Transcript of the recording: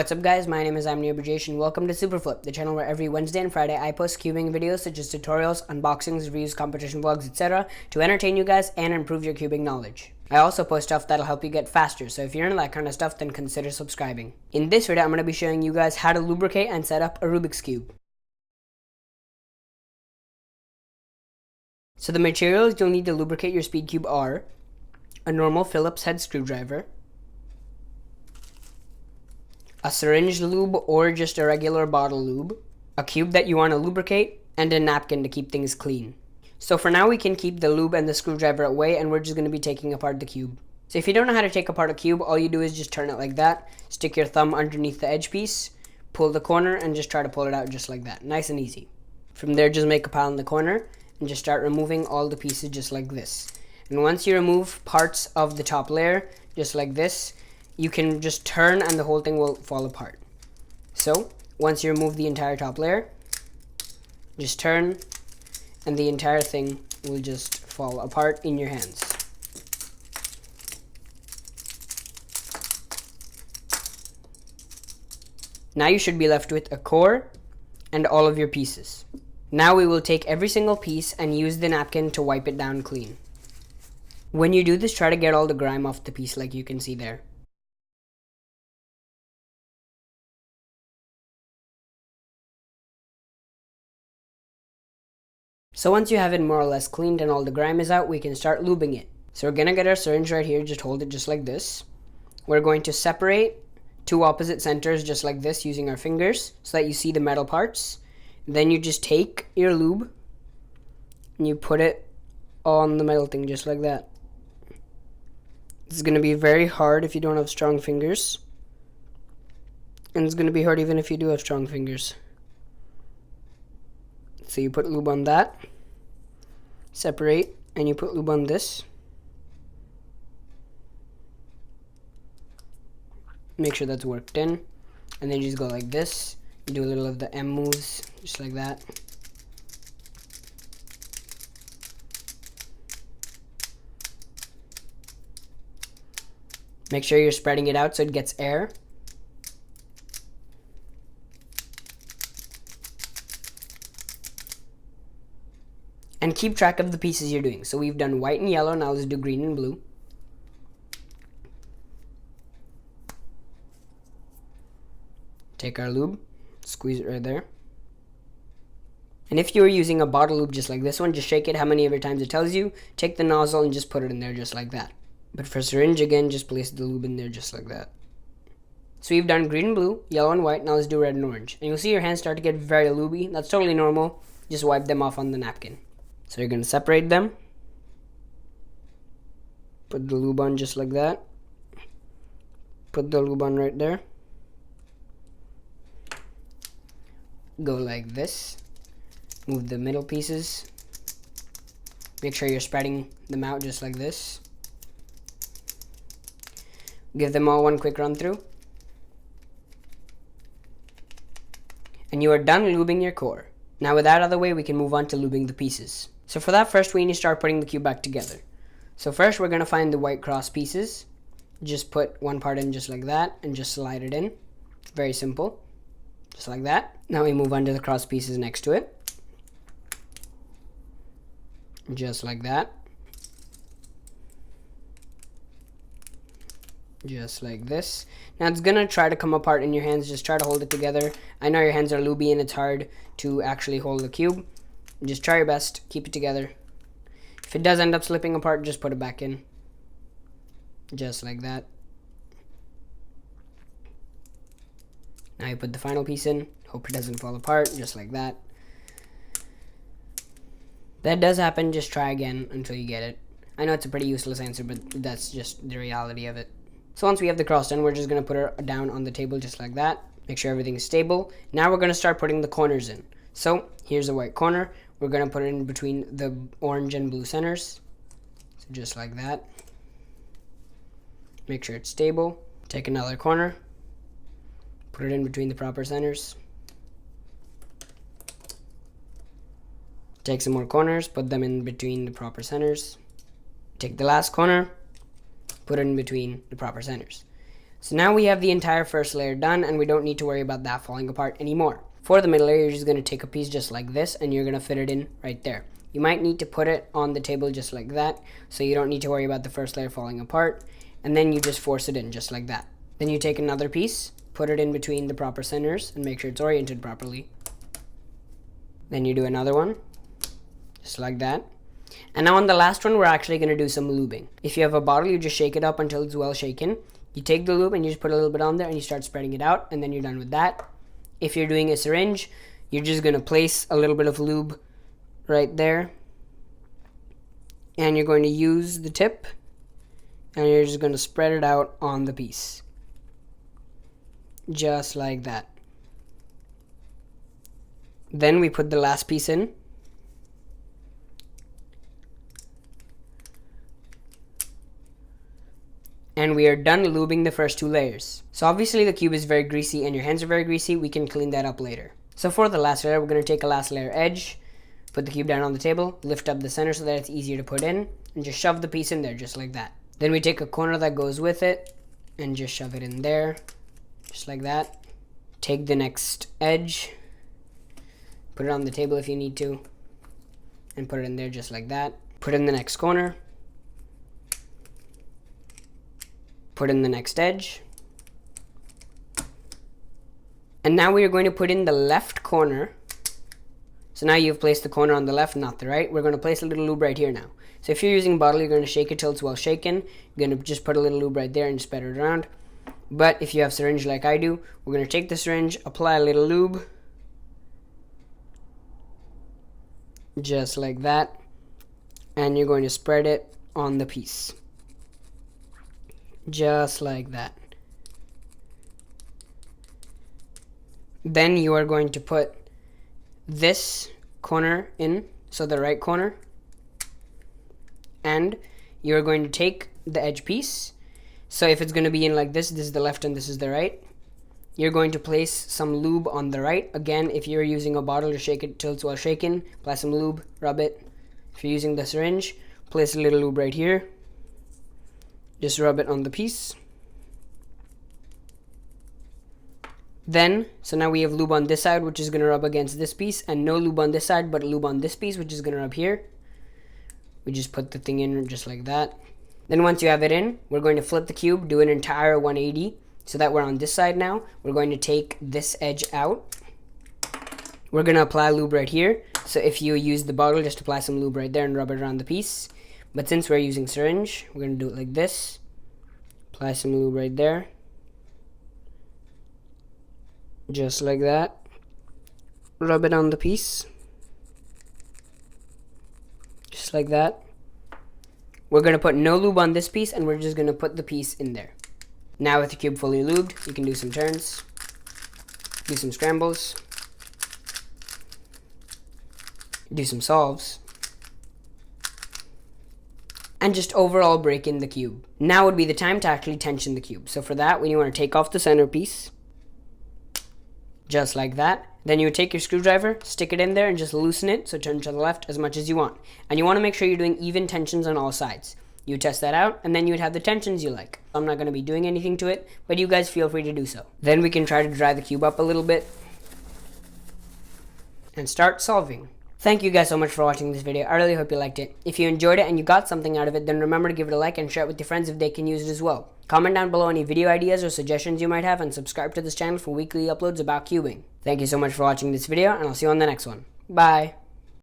What's up guys, my name is Brajesh and welcome to Superflip, the channel where every Wednesday and Friday I post cubing videos such as tutorials, unboxings, reviews, competition vlogs, etc. to entertain you guys and improve your cubing knowledge. I also post stuff that'll help you get faster, so if you're into that kind of stuff then consider subscribing. In this video I'm going to be showing you guys how to lubricate and set up a Rubik's Cube. So the materials you'll need to lubricate your speed cube are a normal Phillips head screwdriver, a syringe lube or just a regular bottle lube, a cube that you want to lubricate, and a napkin to keep things clean. So for now we can keep the lube and the screwdriver away and we're just going to be taking apart the cube. So if you don't know how to take apart a cube, all you do is just turn it like that, stick your thumb underneath the edge piece, pull the corner and just try to pull it out just like that. Nice and easy. From there just make a pile in the corner and just start removing all the pieces just like this. And once you remove parts of the top layer just like this, you can just turn and the whole thing will fall apart. So once you remove the entire top layer, just turn and the entire thing will just fall apart in your hands. Now you should be left with a core and all of your pieces. Now we will take every single piece and use the napkin to wipe it down clean. When you do this, try to get all the grime off the piece like you can see there. So once you have it more or less cleaned and all the grime is out, we can start lubing it. So we're gonna get our syringe right here, just hold it just like this. We're going to separate two opposite centers just like this using our fingers so that you see the metal parts. Then you just take your lube and you put it on the metal thing just like that. This is gonna be very hard if you don't have strong fingers. And it's gonna be hard even if you do have strong fingers. So you put lube on that, separate, and you put lube on this. Make sure that's worked in, and then you just go like this. You do a little of the M moves, just like that. Make sure you're spreading it out so it gets air. And keep track of the pieces you're doing. So we've done white and yellow, now let's do green and blue. Take our lube, squeeze it right there. And if you're using a bottle lube just like this one, just shake it how many ever times it tells you. Take the nozzle and just put it in there just like that. But for syringe, again, just place the lube in there just like that. So we've done green and blue, yellow and white, now let's do red and orange. And you'll see your hands start to get very lubey. That's totally normal. Just wipe them off on the napkin. So you're going to separate them. Put the lube on just like that. Put the lube on right there. Go like this. Move the middle pieces. Make sure you're spreading them out just like this. Give them all one quick run through. And you are done lubing your core. Now with that out of the way, we can move on to lubing the pieces. So for that, first we need to start putting the cube back together. So first we're going to find the white cross pieces. Just put one part in just like that and just slide it in. Very simple. Just like that. Now we move on to the cross pieces next to it. Just like that. Just like this. Now it's gonna try to come apart in your hands. Just try to hold it together. I know your hands are lubey and it's hard to actually hold the cube. Just try your best. Keep it together. If it does end up slipping apart, just put it back in. Just like that. Now you put the final piece in. Hope it doesn't fall apart. Just like that. That does happen. Just try again until you get it. I know it's a pretty useless answer, but that's just the reality of it. So once we have the cross done, we're just going to put her down on the table just like that. Make sure everything is stable. Now we're going to start putting the corners in. So here's a white corner. We're going to put it in between the orange and blue centers. So just like that. Make sure it's stable. Take another corner. Put it in between the proper centers. Take some more corners. Put them in between the proper centers. Take the last corner. Put it in between the proper centers. So now we have the entire first layer done, and we don't need to worry about that falling apart anymore. For the middle layer, you're just going to take a piece just like this, and you're going to fit it in right there. You might need to put it on the table just like that, so you don't need to worry about the first layer falling apart, and then you just force it in just like that. Then you take another piece, put it in between the proper centers, and make sure it's oriented properly. Then you do another one, just like that. And now on the last one, we're actually going to do some lubing. If you have a bottle, you just shake it up until it's well shaken. You take the lube and you just put a little bit on there and you start spreading it out, and then you're done with that. If you're doing a syringe, you're just going to place a little bit of lube right there, and you're going to use the tip, and you're just going to spread it out on the piece. Just like that. Then we put the last piece in. And we are done lubing the first 2 layers. So obviously the cube is very greasy and your hands are very greasy. We can clean that up later. So for the last layer, we're going to take a last layer edge, put the cube down on the table, lift up the center so that it's easier to put in, and just shove the piece in there just like that. Then we take a corner that goes with it and just shove it in there, just like that. Take the next edge, put it on the table if you need to, and put it in there just like that. Put in the next corner, put in the next edge, and now we are going to put in the left corner. So now you've placed the corner on the left, not the right. We're going to place a little lube right here now. So if you're using a bottle, you're going to shake it till it's well shaken. You're going to just put a little lube right there and spread it around. But if you have syringe like I do, we're going to take the syringe, apply a little lube, just like that, and you're going to spread it on the piece. Just like that. Then you are going to put this corner in, so the right corner, and you're going to take the edge piece. So if it's going to be in like this is the left and this is the right. You're going to place some lube on the right. Again, if you're using a bottle, to shake it till it's well shaken, apply some lube, rub it. If you're using the syringe, place a little lube right here. Just rub it on the piece. Then, so now we have lube on this side, which is going to rub against this piece, and no lube on this side, but lube on this piece, which is going to rub here. We just put the thing in just like that. Then once you have it in, we're going to flip the cube, do an entire 180, so that we're on this side now. We're going to take this edge out. We're going to apply lube right here. So if you use the bottle, just apply some lube right there and rub it around the piece. But since we're using syringe, we're going to do it like this. Apply some lube right there. Just like that. Rub it on the piece. Just like that. We're going to put no lube on this piece, and we're just going to put the piece in there. Now with the cube fully lubed, you can do some turns, do some scrambles, do some solves, and just overall break in the cube. Now would be the time to actually tension the cube. So for that, you want to take off the centerpiece, just like that. Then you would take your screwdriver, stick it in there, and just loosen it, so turn to the left as much as you want. And you want to make sure you're doing even tensions on all sides. You test that out, and then you would have the tensions you like. I'm not going to be doing anything to it, but you guys feel free to do so. Then we can try to dry the cube up a little bit and start solving. Thank you guys so much for watching this video. I really hope you liked it. If you enjoyed it and you got something out of it, then remember to give it a like and share it with your friends if they can use it as well. Comment down below any video ideas or suggestions you might have, and subscribe to this channel for weekly uploads about cubing. Thank you so much for watching this video, and I'll see you on the next one. Bye!